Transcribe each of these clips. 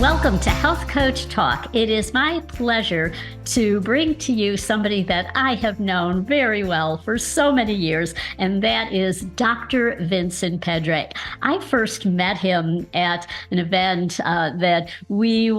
Welcome to Health Coach Talk. It is my pleasure to bring to you somebody that I have known very well for so many years, and that is Dr. Vincent Pedre. I first met him at an event that we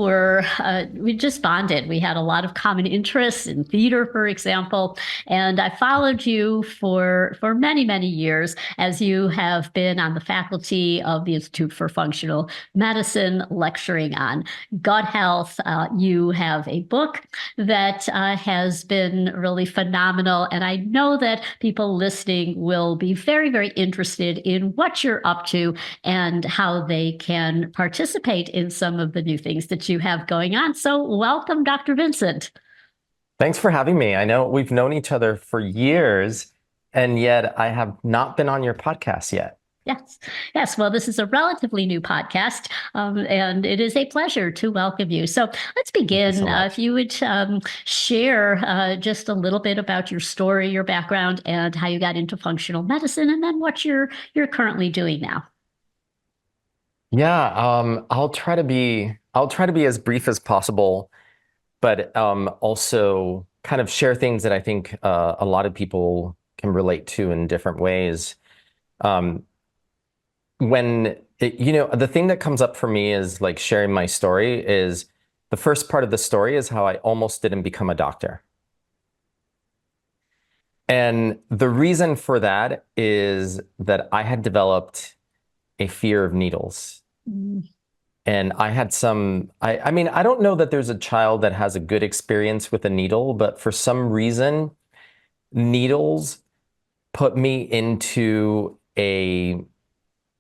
just bonded. We had a lot of common interests in theater, for example, and I followed you for many, many years as you have been on the faculty of the Institute for Functional Medicine, lecturing on gut health. You have a book that has been really phenomenal. And I know that people listening will be very, very interested in what you're up to and how they can participate in some of the new things that you have going on. So welcome, Dr. Vincent. Thanks for having me. I know we've known each other for years, and yet I have not been on your podcast yet. Yes. Well, this is a relatively new podcast, and it is a pleasure to welcome you. So let's begin. If you would share just a little bit about your story, your background, and how you got into functional medicine, and then what you're currently doing now. Yeah, I'll try to be as brief as possible, but also kind of share things that I think a lot of people can relate to in different ways. The thing that comes up for me is like sharing my story is the first part of the story is how I almost didn't become a doctor. And the reason for that is that I had developed a fear of needles. And I had I mean, I don't know that there's a child that has a good experience with a needle, but for some reason, needles put me into a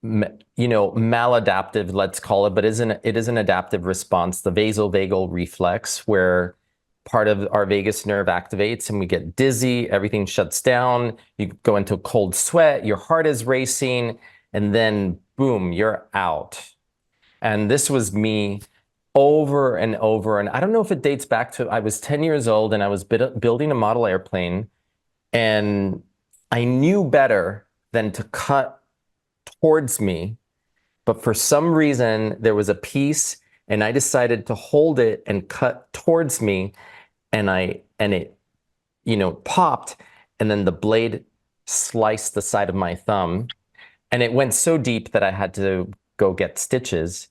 maladaptive, let's call it, but it is an adaptive response, the vasovagal reflex, where part of our vagus nerve activates and we get dizzy, everything shuts down, you go into a cold sweat, your heart is racing, and then boom, you're out. And this was me over and over. And I don't know if it dates back to, I was 10 years old and I was building a model airplane, and I knew better than to cut towards me, but for some reason there was a piece and I decided to hold it and cut towards me, and it popped, and then the blade sliced the side of my thumb, and it went so deep that I had to go get stitches.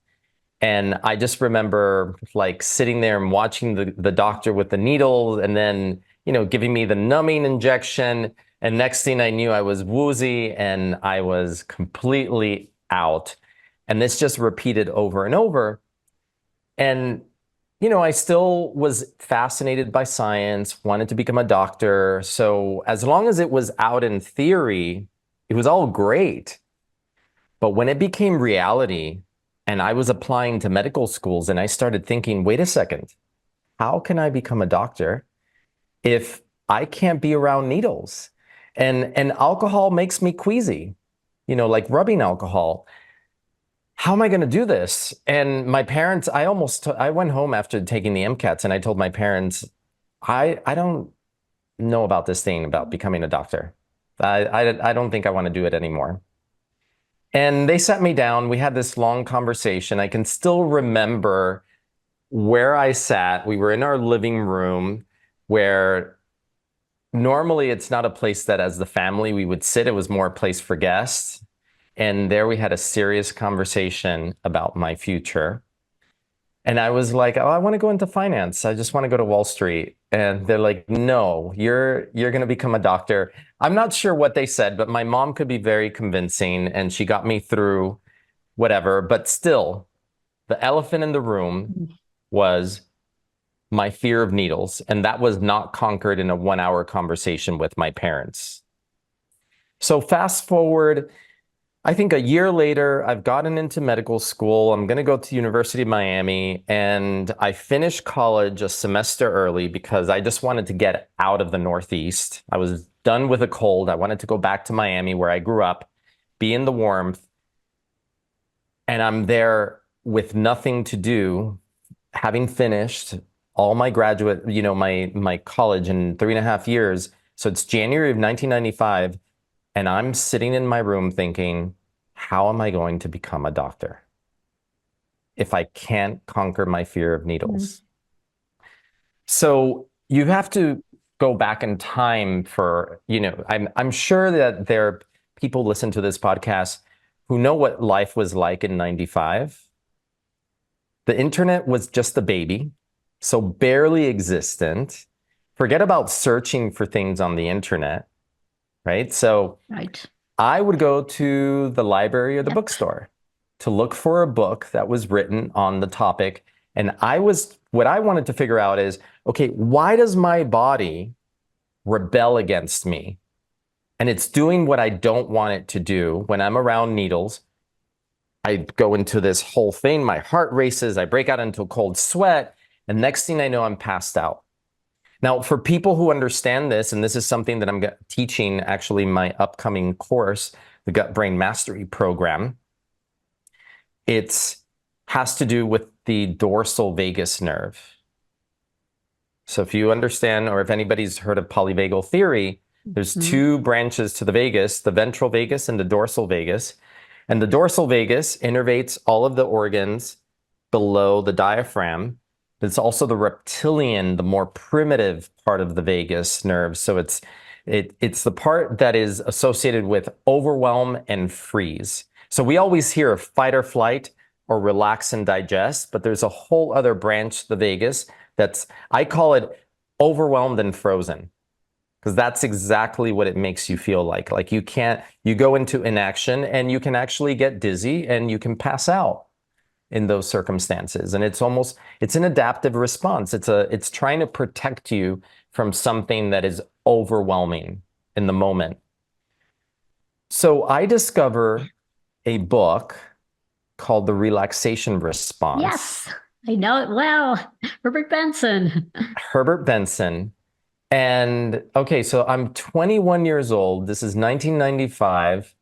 And I just remember like sitting there and watching the doctor with the needle, and then giving me the numbing injection. And next thing I knew, I was woozy and I was completely out. And this just repeated over and over. And, I still was fascinated by science, wanted to become a doctor. So as long as it was out in theory, it was all great. But when it became reality and I was applying to medical schools, and I started thinking, wait a second, how can I become a doctor if I can't be around needles? And alcohol makes me queasy, like rubbing alcohol. How am I going to do this? And my parents, I went home after taking the MCATs and I told my parents, I don't know about this thing about becoming a doctor. I don't think I want to do it anymore. And they sat me down. We had this long conversation. I can still remember where I sat. We were in our living room, where normally it's not a place that as the family we would sit. It was more a place for guests. And there we had a serious conversation about my future. And I was like, oh, I want to go into finance. I just want to go to Wall Street. And they're like, no, you're going to become a doctor. I'm not sure what they said, but my mom could be very convincing and she got me through whatever. But still, the elephant in the room was my fear of needles. And that was not conquered in a 1-hour conversation with my parents. So fast forward, I think a year later, I've gotten into medical school. I'm going to go to University of Miami, and I finished college a semester early because I just wanted to get out of the Northeast. I was done with a cold. I wanted to go back to Miami where I grew up, be in the warmth. And I'm there with nothing to do, having finished all my graduate, my college in 3.5 years. So it's January of 1995. And I'm sitting in my room thinking, how am I going to become a doctor? if I can't conquer my fear of needles. So you have to go back in time for, I'm sure that there are people listen to this podcast who know what life was like in 95. The internet was just a baby, so barely existent. Forget about searching for things on the internet, right? So Right. I would go to the library or the bookstore to look for a book that was written on the topic. And what I wanted to figure out is, okay, why does my body rebel against me? And it's doing what I don't want it to do when I'm around needles. I go into this whole thing, my heart races, I break out into a cold sweat, and next thing I know, I'm passed out. Now, for people who understand this, and this is something that I'm teaching actually my upcoming course, the Gut Brain Mastery Program, it has to do with the dorsal vagus nerve. So if you understand, or if anybody's heard of polyvagal theory, there's two branches to the vagus, the ventral vagus and the dorsal vagus. And the dorsal vagus innervates all of the organs below the diaphragm. It's also the reptilian, the more primitive part of the vagus nerve. So it's the part that is associated with overwhelm and freeze. So we always hear of fight or flight or relax and digest, but there's a whole other branch to the vagus I call it overwhelmed and frozen, because that's exactly what it makes you feel like. Like you go into inaction and you can actually get dizzy and you can pass out in those circumstances. And it's an adaptive response. It's trying to protect you from something that is overwhelming in the moment. So I discover a book called The Relaxation Response. Yes, I know it well. Herbert Benson. Herbert Benson. And okay, so I'm 21 years old. This is 1995.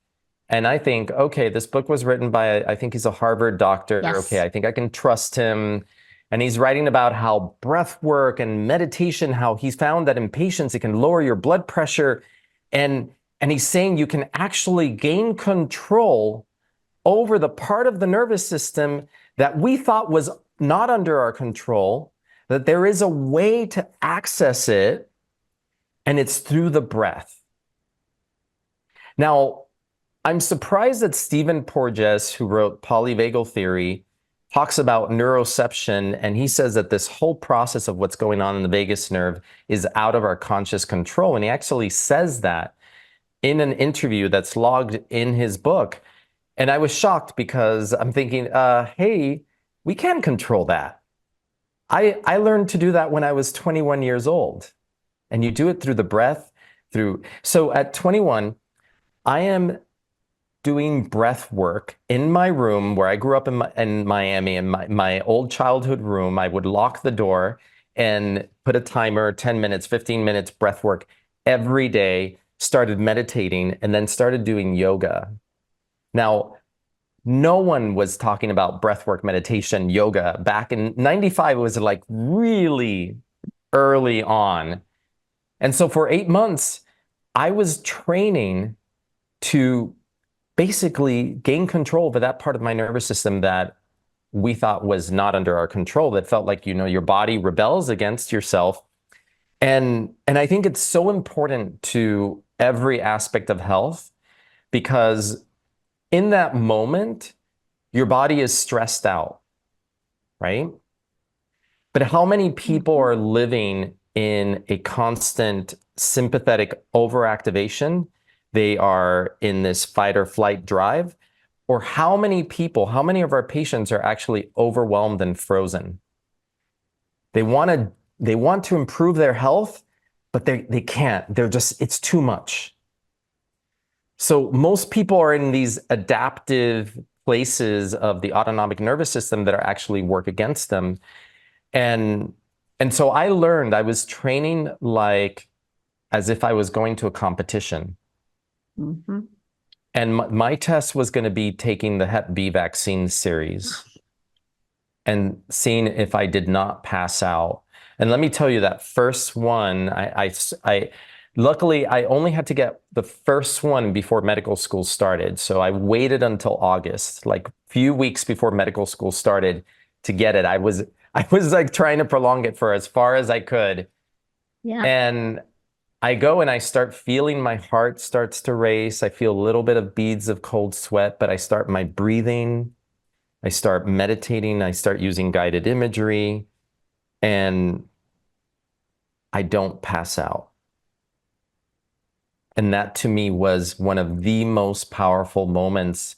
And I think, okay, this book was written by, I think he's a Harvard doctor. Yes. Okay, I think I can trust him. And he's writing about how breath work and meditation, how he's found that in patients, it can lower your blood pressure. And he's saying you can actually gain control over the part of the nervous system that we thought was not under our control, that there is a way to access it, and it's through the breath. Now, I'm surprised that Stephen Porges, who wrote Polyvagal Theory, talks about neuroception, and he says that this whole process of what's going on in the vagus nerve is out of our conscious control. And he actually says that in an interview that's logged in his book. And I was shocked because I'm thinking, hey, we can control that. I learned to do that when I was 21 years old. And you do it through the breath, so at 21, I am doing breath work in my room where I grew up in Miami, in my old childhood room. I would lock the door and put a timer, 10 minutes, 15 minutes breath work every day, started meditating, and then started doing yoga. Now, no one was talking about breathwork, meditation, yoga. Back in 95, it was like really early on. And so for 8 months, I was training to basically gain control over that part of my nervous system that we thought was not under our control, that felt like, your body rebels against yourself. And I think it's so important to every aspect of health, because in that moment, your body is stressed out, right? But how many people are living in a constant sympathetic overactivation? They are in this fight or flight drive. Or how many of our patients are actually overwhelmed and frozen? They want to improve their health, but they can't. It's too much. So most people are in these adaptive places of the autonomic nervous system that are actually work against them. And so I was training like as if I was going to a competition. Mm-hmm. And my test was going to be taking the Hep B vaccine series and seeing if I did not pass out. And let me tell you, that first one, luckily, I only had to get the first one before medical school started. So I waited until August, like few weeks before medical school started to get it. I was like trying to prolong it for as far as I could. Yeah. And I go and I start feeling my heart starts to race. I feel a little bit of beads of cold sweat, but I start my breathing. I start meditating. I start using guided imagery, and I don't pass out. And that to me was one of the most powerful moments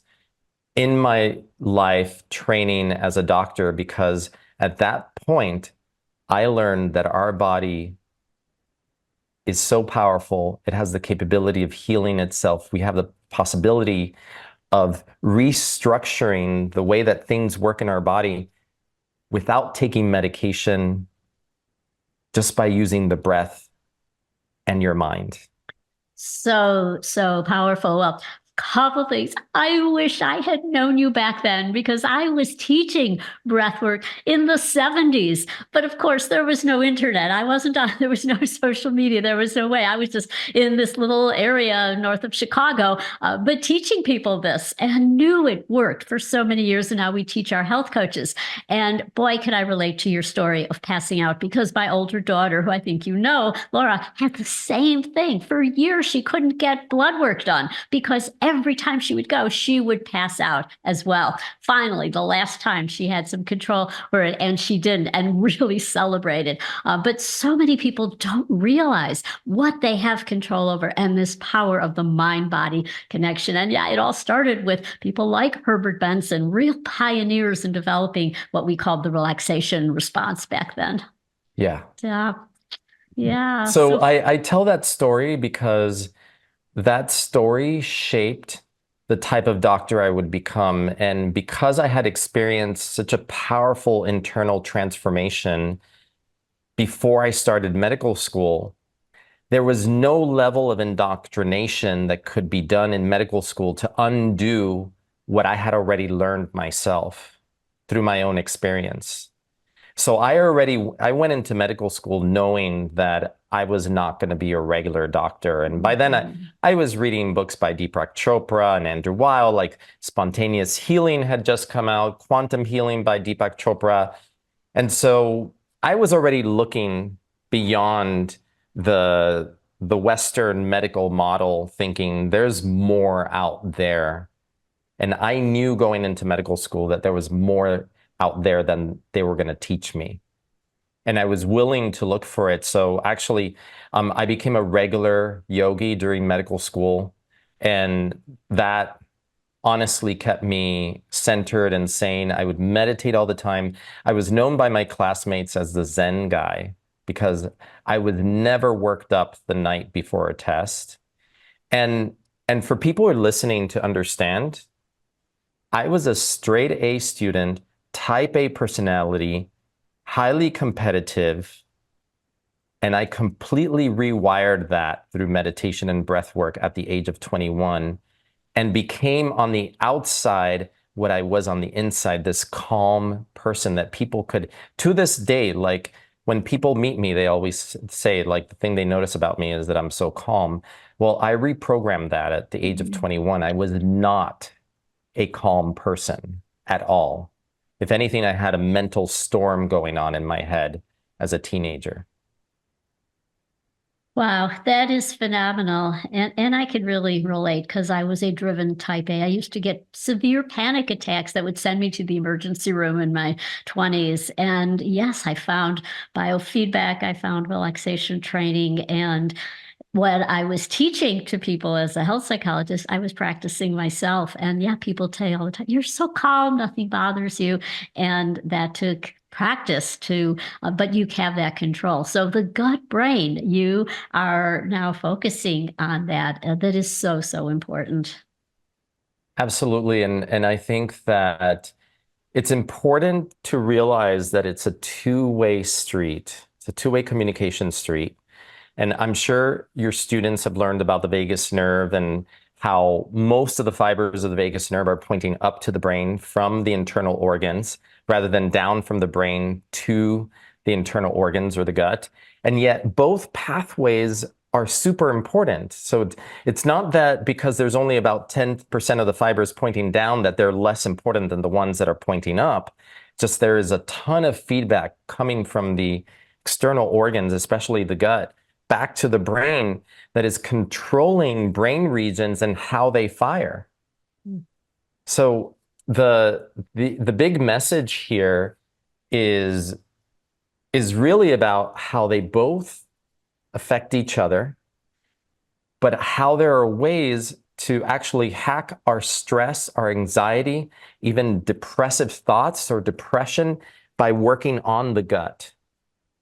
in my life training as a doctor, because at that point, I learned that our body is so powerful. It has the capability of healing itself. We have the possibility of restructuring the way that things work in our body without taking medication, just by using the breath and your mind. So powerful. Well, couple things. I wish I had known you back then, because I was teaching breathwork in the 70s. But of course, there was no internet. I wasn't on, there was no social media. There was no way. I was just in this little area north of Chicago, but teaching people this, and knew it worked for so many years. And now we teach our health coaches. And boy, can I relate to your story of passing out, because my older daughter, who I think you know, Laura, had the same thing. For years, she couldn't get blood work done because every time she would go, she would pass out as well. Finally, the last time she had some control over it, and she didn't, and really celebrated. But so many people don't realize what they have control over, and this power of the mind-body connection. And yeah, it all started with people like Herbert Benson, real pioneers in developing what we called the relaxation response back then. Yeah. Yeah. Yeah. So I tell that story because that story shaped the type of doctor I would become. And because I had experienced such a powerful internal transformation before I started medical school, there was no level of indoctrination that could be done in medical school to undo what I had already learned myself through my own experience. So I went into medical school knowing that I was not going to be a regular doctor. And by then I was reading books by Deepak Chopra and Andrew Weil, like Spontaneous Healing had just come out, Quantum Healing by Deepak Chopra. And so I was already looking beyond the Western medical model, thinking there's more out there. And I knew going into medical school that there was more out there than they were going to teach me. And I was willing to look for it. So actually, I became a regular yogi during medical school. And that honestly kept me centered and sane. I would meditate all the time. I was known by my classmates as the Zen guy because I was never worked up the night before a test. And for people who are listening to understand, I was a straight A student, type A personality, highly competitive, and I completely rewired that through meditation and breath work at the age of 21, and became on the outside what I was on the inside, this calm person that people could, to this day, like when people meet me, they always say, like, the thing they notice about me is that I'm so calm. Well, I reprogrammed that at the age of 21. I was not a calm person at all. If anything, I had a mental storm going on in my head as a teenager. Wow, that is phenomenal. And I can really relate, because I was a driven type A. I used to get severe panic attacks that would send me to the emergency room in my 20s. And yes, I found biofeedback, I found relaxation training, and what I was teaching to people as a health psychologist, I was practicing myself. And yeah, people tell you all the time, you're so calm, nothing bothers you. And that took practice to, but you have that control. So the gut brain, you are now focusing on that. That is so important. Absolutely. And I think that it's important to realize that it's a two-way street. It's a two-way communication street. And I'm sure your students have learned about the vagus nerve and how most of the fibers of the vagus nerve are pointing up to the brain from the internal organs rather than down from the brain to the internal organs or the gut. And yet both pathways are super important. So it's not that because there's only about 10% of the fibers pointing down that they're less important than the ones that are pointing up. Just there is a ton of feedback coming from the external organs, especially the gut, back to the brain that is controlling brain regions and how they fire. So the big message here is really about how they both affect each other, but how there are ways to actually hack our stress, our anxiety, even depressive thoughts or depression by working on the gut.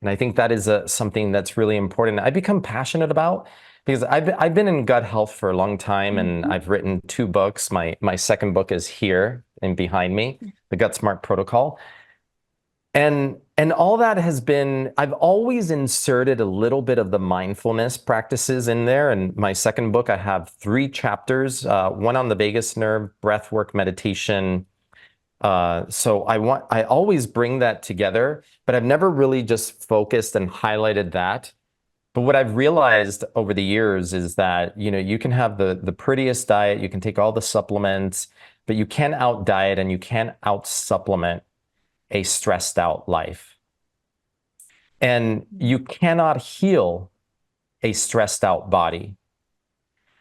And I think that is something that's really important. I become passionate about because I've been in gut health for a long time, and I've written 2 books. My second book is here and behind me, The Gut Smart Protocol. And all that has been, I've always inserted a little bit of the mindfulness practices in there. In my second book, I have 3 chapters, one on the vagus nerve, breath work, meditation. So I always bring that together, but I've never really just focused and highlighted that. But what I've realized over the years is that, you can have the prettiest diet, you can take all the supplements, but you can't out diet and you can't out supplement a stressed out life. And you cannot heal a stressed out body.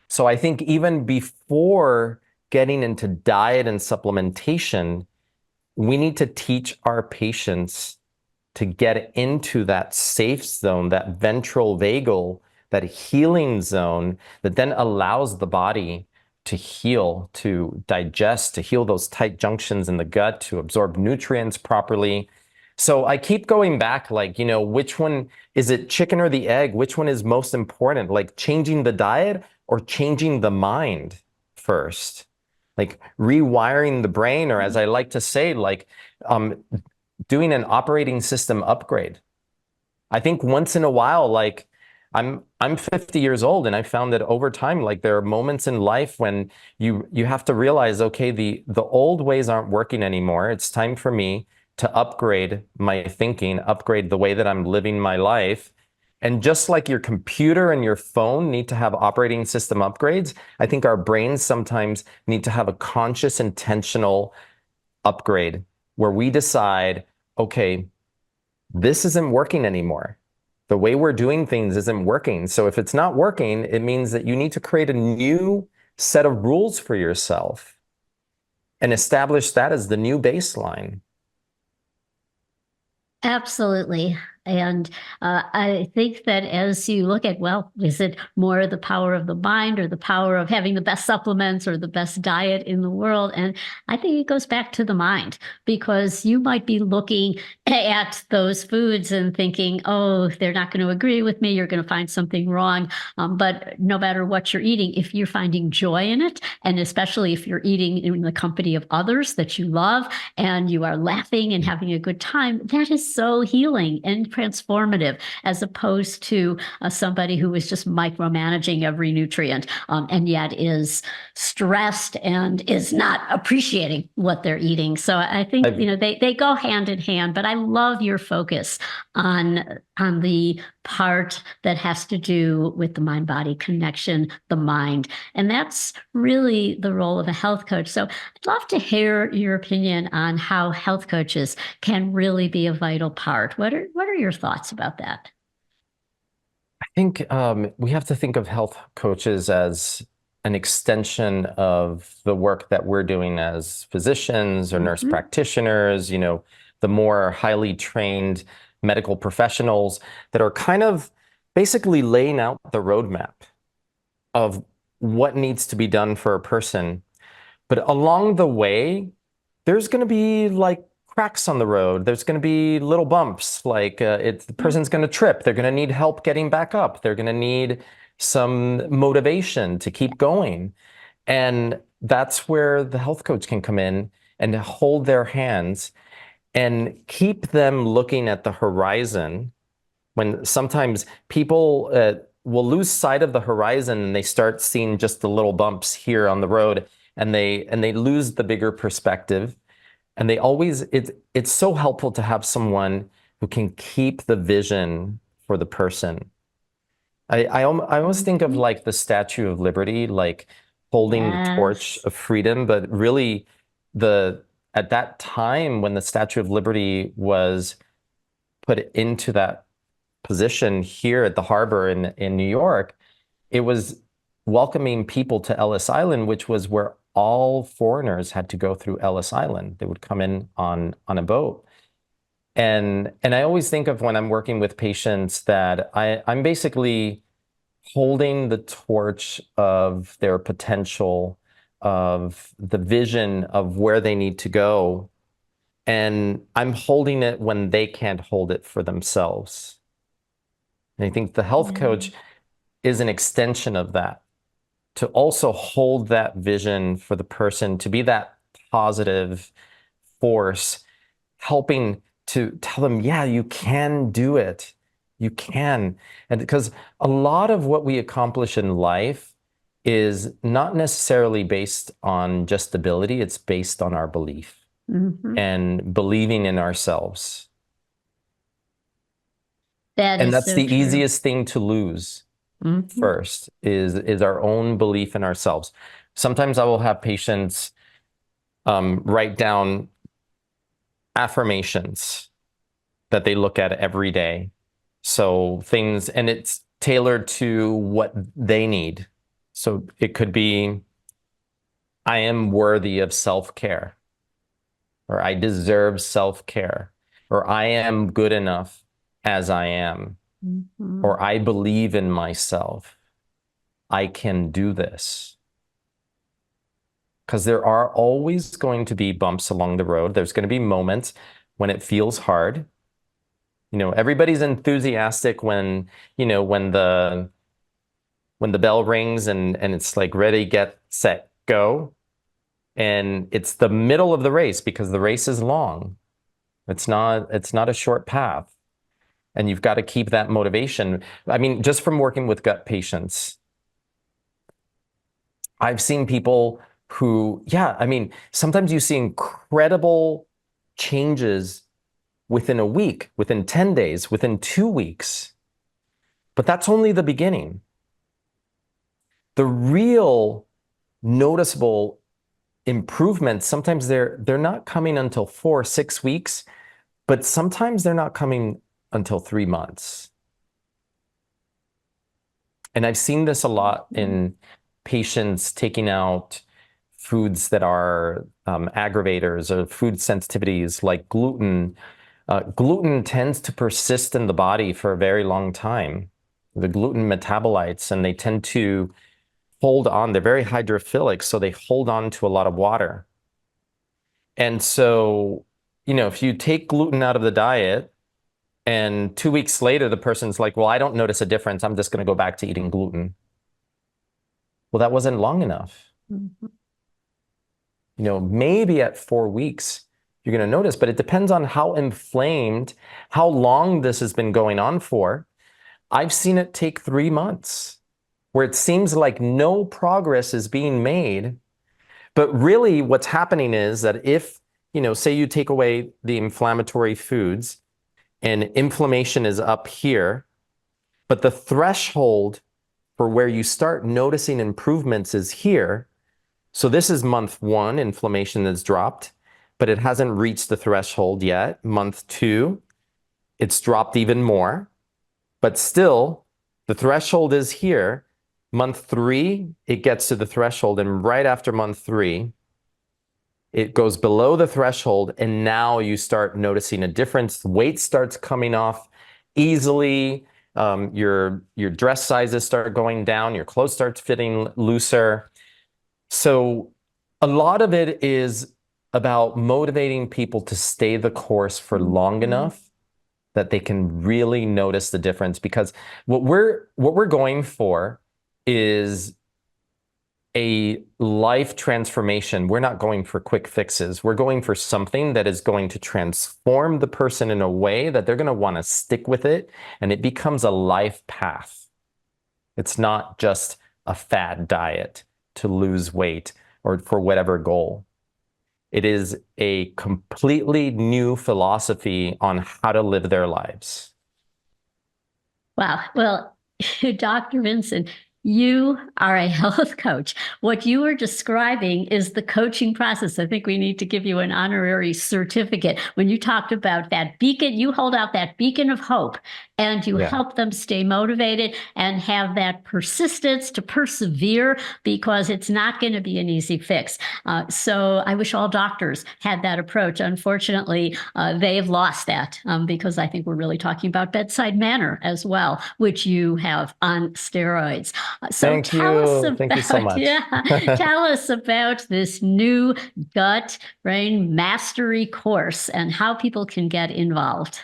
So I think even before getting into diet and supplementation, we need to teach our patients to get into that safe zone, that ventral vagal, that healing zone that then allows the body to heal, to digest, to heal those tight junctions in the gut, to absorb nutrients properly. So I keep going back, like, which one is it, chicken or the egg? Which one is most important? Like changing the diet or changing the mind first? Like rewiring the brain, or as I like to say, like doing an operating system upgrade. I think once in a while, like I'm 50 years old, and I found that over time, like there are moments in life when you have to realize, okay, the old ways aren't working anymore. It's time for me to upgrade my thinking, upgrade the way that I'm living my life. And just like your computer and your phone need to have operating system upgrades, I think our brains sometimes need to have a conscious, intentional upgrade where we decide, okay, this isn't working anymore. The way we're doing things isn't working. So if it's not working, it means that you need to create a new set of rules for yourself and establish that as the new baseline. Absolutely. And I think that as you look at, well, is it more the power of the mind or the power of having the best supplements or the best diet in the world? And I think it goes back to the mind, because you might be looking at those foods and thinking, oh, they're not going to agree with me. You're going to find something wrong. But no matter what you're eating, if you're finding joy in it, and especially if you're eating in the company of others that you love and you are laughing and having a good time, that is so healing and transformative, as opposed to somebody who is just micromanaging every nutrient and yet is stressed and is not appreciating what they're eating. So I think they go hand in hand. But I love your focus on the part that has to do with the mind-body connection, the mind. And that's really the role of a health coach. So I'd love to hear your opinion on how health coaches can really be a vital part. What are your thoughts about that? I think we have to think of health coaches as an extension of the work that we're doing as physicians or nurse practitioners, the more highly trained medical professionals that are kind of basically laying out the roadmap of what needs to be done for a person. But along the way, there's going to be like cracks on the road. There's going to be little bumps, like the person's going to trip. They're going to need help getting back up. They're going to need some motivation to keep going. And that's where the health coach can come in and hold their hands and keep them looking at the horizon, when sometimes people will lose sight of the horizon and they start seeing just the little bumps here on the road, and they lose the bigger perspective. And they always, it's so helpful to have someone who can keep the vision for the person. I almost think of like the Statue of Liberty, like holding the torch Yes. of freedom, but really the at that time when the Statue of Liberty was put into that position here at the harbor in New York, it was welcoming people to Ellis Island, which was where all foreigners had to go through Ellis Island. They would come in on a boat. And I always think of when I'm working with patients that I'm basically holding the torch of their potential, of the vision of where they need to go. And I'm holding it when they can't hold it for themselves. And I think the health Yeah. coach is an extension of that, to also hold that vision for the person, to be that positive force, helping to tell them, yeah, you can do it. You can. And because a lot of what we accomplish in life is not necessarily based on just ability, it's based on our belief Hmm. and believing in ourselves. That And is that's so the true. easiest thing to lose Hmm. first is our own belief in ourselves. Sometimes I will have patients write down affirmations that they look at every day. So things, and it's tailored to what they need. So it could be, I am worthy of self-care, or I deserve self-care, or I am good enough as I am, Hmm. or I believe in myself. I can do this. Because there are always going to be bumps along the road. There's going to be moments when it feels hard. Everybody's enthusiastic when, when the bell rings and it's like ready, get, set, go. And it's the middle of the race because the race is long. It's not a short path. And you've got to keep that motivation. I mean, just from working with gut patients, I've seen people who, yeah, I mean, sometimes you see incredible changes within a week, within 10 days, within 2 weeks. But that's only the beginning. The real noticeable improvements, sometimes they're not coming until 4 6 weeks, but sometimes they're not coming until 3 months. And I've seen this a lot in patients taking out foods that are aggravators or food sensitivities like gluten. Gluten tends to persist in the body for a very long time. The gluten metabolites, and they tend to hold on. They're very hydrophilic, so they hold on to a lot of water. And so, if you take gluten out of the diet and 2 weeks later, the person's like, well, I don't notice a difference. I'm just going to go back to eating gluten. Well, that wasn't long enough. Hmm. Maybe at 4 weeks, you're going to notice, but it depends on how inflamed, how long this has been going on for. I've seen it take 3 months where it seems like no progress is being made. But really, what's happening is that if, say you take away the inflammatory foods and inflammation is up here, but the threshold for where you start noticing improvements is here. So this is month 1, inflammation has dropped, but it hasn't reached the threshold yet. Month 2, it's dropped even more, but still the threshold is here. Month 3, it gets to the threshold, and right after month 3, it goes below the threshold, and now you start noticing a difference. Weight starts coming off easily. Your dress sizes start going down. Your clothes start fitting looser. So a lot of it is about motivating people to stay the course for long Hmm. enough that they can really notice the difference. Because what we're going for is a life transformation. We're not going for quick fixes. We're going for something that is going to transform the person in a way that they're going to want to stick with it, and it becomes a life path. It's not just a fad diet to lose weight or for whatever goal. It is a completely new philosophy on how to live their lives. Wow. Well, Dr. Vincent, you are a health coach. What you are describing is the coaching process. I think we need to give you an honorary certificate. When you talked about that beacon, you hold out that beacon of hope and you Yeah. help them stay motivated and have that persistence to persevere because it's not going to be an easy fix. So I wish all doctors had that approach. Unfortunately, they've lost that because I think we're really talking about bedside manner as well, which you have on steroids. So Thank tell us you. Thank you so about, much. yeah, tell us about this new gut brain mastery course and how people can get involved.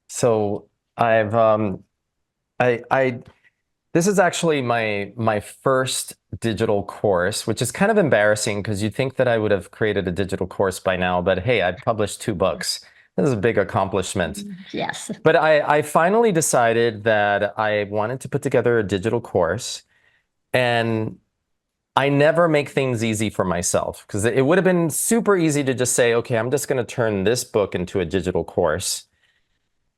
So I've I this is actually my first digital course, which is kind of embarrassing because you'd think that I would have created a digital course by now, but hey, I published 2 books. This is a big accomplishment. Yes. But I finally decided that I wanted to put together a digital course, and I never make things easy for myself because it would have been super easy to just say, okay, I'm just going to turn this book into a digital course.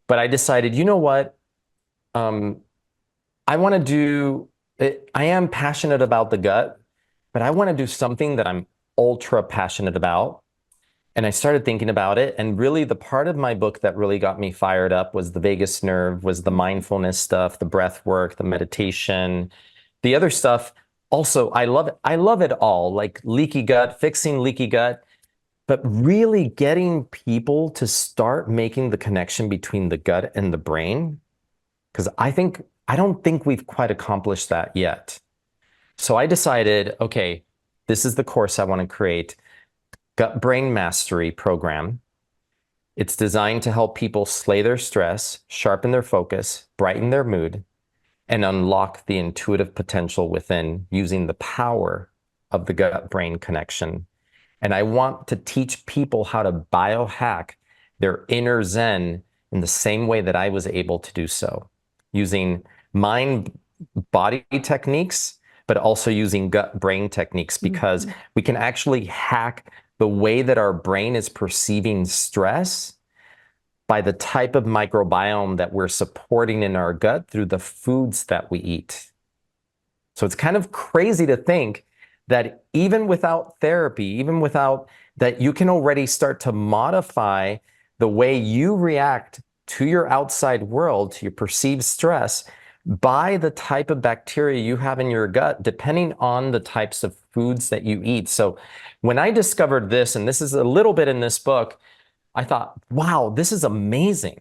But I decided, you know what? I want to do it. I am passionate about the gut, but I want to do something that I'm ultra passionate about. And I started thinking about it. And really, the part of my book that really got me fired up was the vagus nerve, was the mindfulness stuff, the breath work, the meditation, the other stuff. Also, I love it all, like leaky gut, fixing leaky gut, but really getting people to start making the connection between the gut and the brain. Because I don't think we've quite accomplished that yet. So I decided, okay, this is the course I want to create, Gut Brain Mastery Program. It's designed to help people slay their stress, sharpen their focus, brighten their mood, and unlock the intuitive potential within using the power of the gut-brain connection. And I want to teach people how to biohack their inner Zen in the same way that I was able to do so, using mind-body techniques, but also using gut-brain techniques, because we can actually hack the way that our brain is perceiving stress by the type of microbiome that we're supporting in our gut through the foods that we eat. So it's kind of crazy to think that even without therapy, even without that, you can already start to modify the way you react to your outside world, to your perceived stress, by the type of bacteria you have in your gut, depending on the types of foods that you eat. So when I discovered this, and this is a little bit in this book, I thought, wow, this is amazing.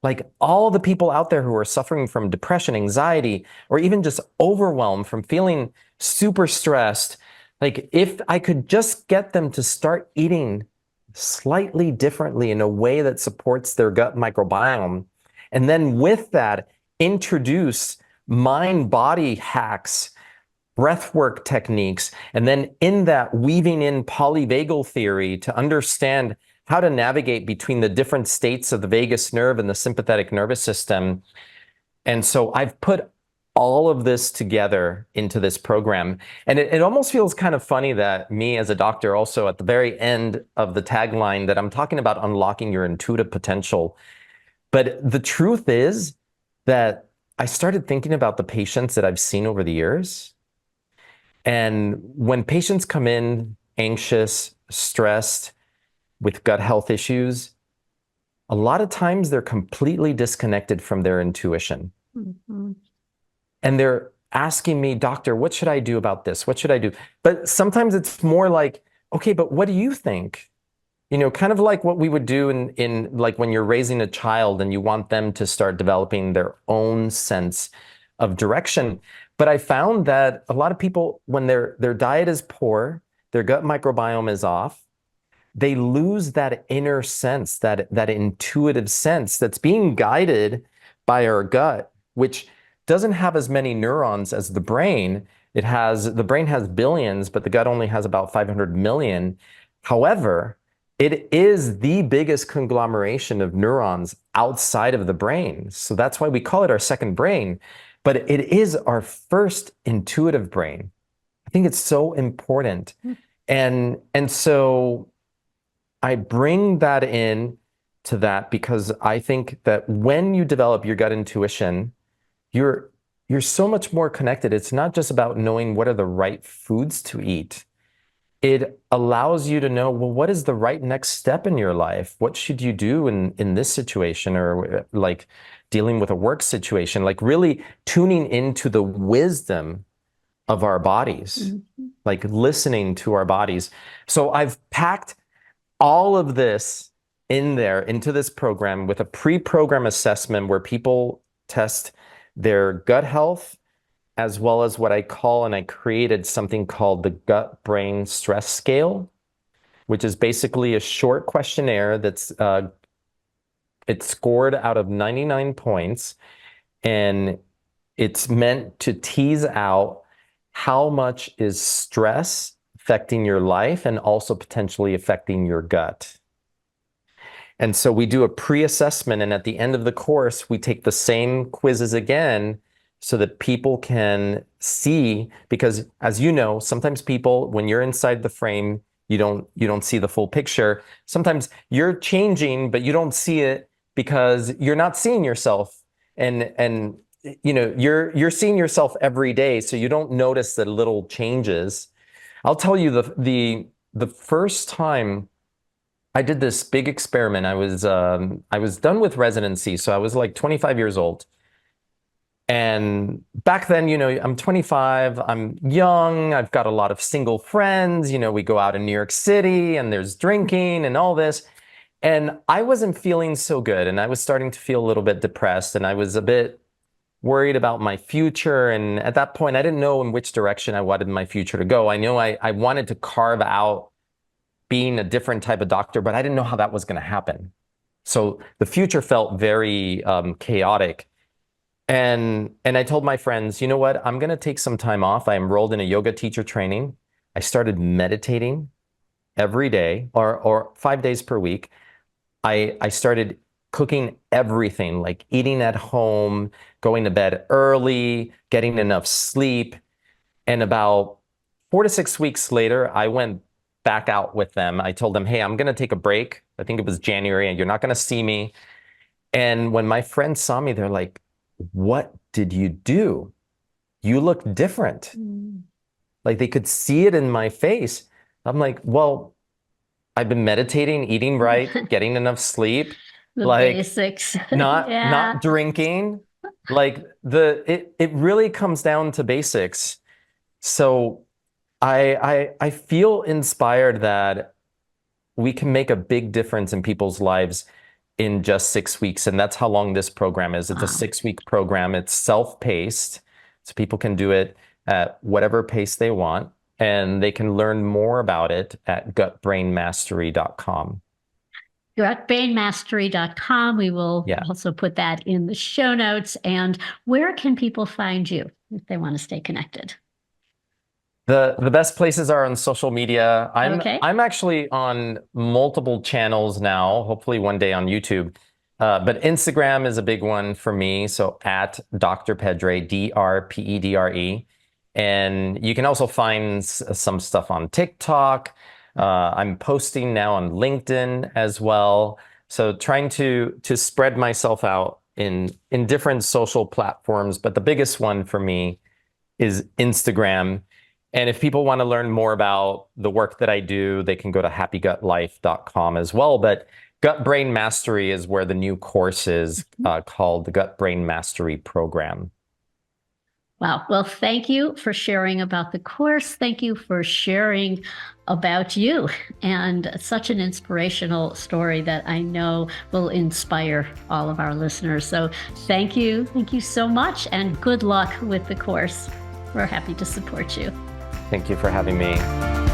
Like all the people out there who are suffering from depression, anxiety, or even just overwhelm from feeling super stressed, like if I could just get them to start eating slightly differently in a way that supports their gut microbiome, and then with that, introduce mind-body hacks, breathwork techniques, and then in that weaving in polyvagal theory to understand how to navigate between the different states of the vagus nerve and the sympathetic nervous system. And so I've put all of this together into this program. And it almost feels kind of funny that me as a doctor, also at the very end of the tagline, that I'm talking about unlocking your intuitive potential. But the truth is that I started thinking about the patients that I've seen over the years. And when patients come in anxious, stressed, with gut health issues, a lot of times they're completely disconnected from their intuition. Mm-hmm. And they're asking me, doctor, what should I do about this? What should I do? But sometimes it's more like, okay, but what do you think? You know, kind of like what we would do in like when you're raising a child and you want them to start developing their own sense of direction. But I found that a lot of people, when their diet is poor, their gut microbiome is off, they lose that inner sense, that intuitive sense that's being guided by our gut, which doesn't have as many neurons as the brain. The brain has billions, but the gut only has about 500 million. However, it is the biggest conglomeration of neurons outside of the brain. So that's why we call it our second brain, but it is our first intuitive brain. I think it's so important. And so I bring that in to that because I think that when you develop your gut intuition, you're so much more connected. It's not just about knowing what are the right foods to eat. It allows you to know, well, what is the right next step in your life? What should you do in this situation, or like dealing with a work situation, like really tuning into the wisdom of our bodies, like listening to our bodies. So I've packed all of this in there into this program with a pre-program assessment where people test their gut health, as well as what I call, and I created something called the gut-brain stress scale, which is basically a short questionnaire that's it's scored out of 99 points, and it's meant to tease out how much is stress affecting your life and also potentially affecting your gut. And so we do a pre-assessment, and at the end of the course, we take the same quizzes again so that people can see, because as you know, sometimes people, when you're inside the frame, you don't see the full picture. Sometimes you're changing, but you don't see it because you're not seeing yourself. And you know, you're seeing yourself every day, so you don't notice the little changes. I'll tell you the first time I did this big experiment, I was done with residency, so I was like 25 years old. And back then, you know, I'm 25, I'm young, I've got a lot of single friends, you know, we go out in New York City and there's drinking and all this. And I wasn't feeling so good, and I was starting to feel a little bit depressed, and I was a bit worried about my future. And at that point, I didn't know in which direction I wanted my future to go. I know I wanted to carve out being a different type of doctor, but I didn't know how that was going to happen. So the future felt very chaotic. And I told my friends, you know what, I'm going to take some time off. I enrolled in a yoga teacher training. I started meditating every day, or 5 days per week. I started cooking everything, like eating at home, going to bed early, getting enough sleep. And about 4 to 6 weeks later, I went back out with them. I told them, hey, I'm going to take a break. I think it was January, and you're not going to see me. And when my friends saw me, they're like, what did you do? You look different. Like they could see it in my face. I'm like, well, I've been meditating, eating right, getting enough sleep, The like basics. not Yeah. not drinking. Like it really comes down to basics. So I feel inspired that we can make a big difference in people's lives in just 6 weeks. And that's how long this program is. It's a 6-week program. It's self-paced, so people can do it at whatever pace they want. And they can learn more about it at gutbrainmastery.com. Gutbrainmastery.com. We will also put that in the show notes. And where can people find you if they want to stay connected? The best places are on social media. Okay. I'm actually on multiple channels now, hopefully one day on YouTube. But Instagram is a big one for me. So at Dr. Pedre, DRPEDRE. And you can also find some stuff on TikTok. I'm posting now on LinkedIn as well. So trying to spread myself out in different social platforms. But the biggest one for me is Instagram. And if people want to learn more about the work that I do, they can go to happygutlife.com as well. But Gut Brain Mastery is where the new course is called the Gut Brain Mastery Program. Wow. Well, thank you for sharing about the course. Thank you for sharing about you, and such an inspirational story that I know will inspire all of our listeners. So thank you. Thank you so much, and good luck with the course. We're happy to support you. Thank you for having me.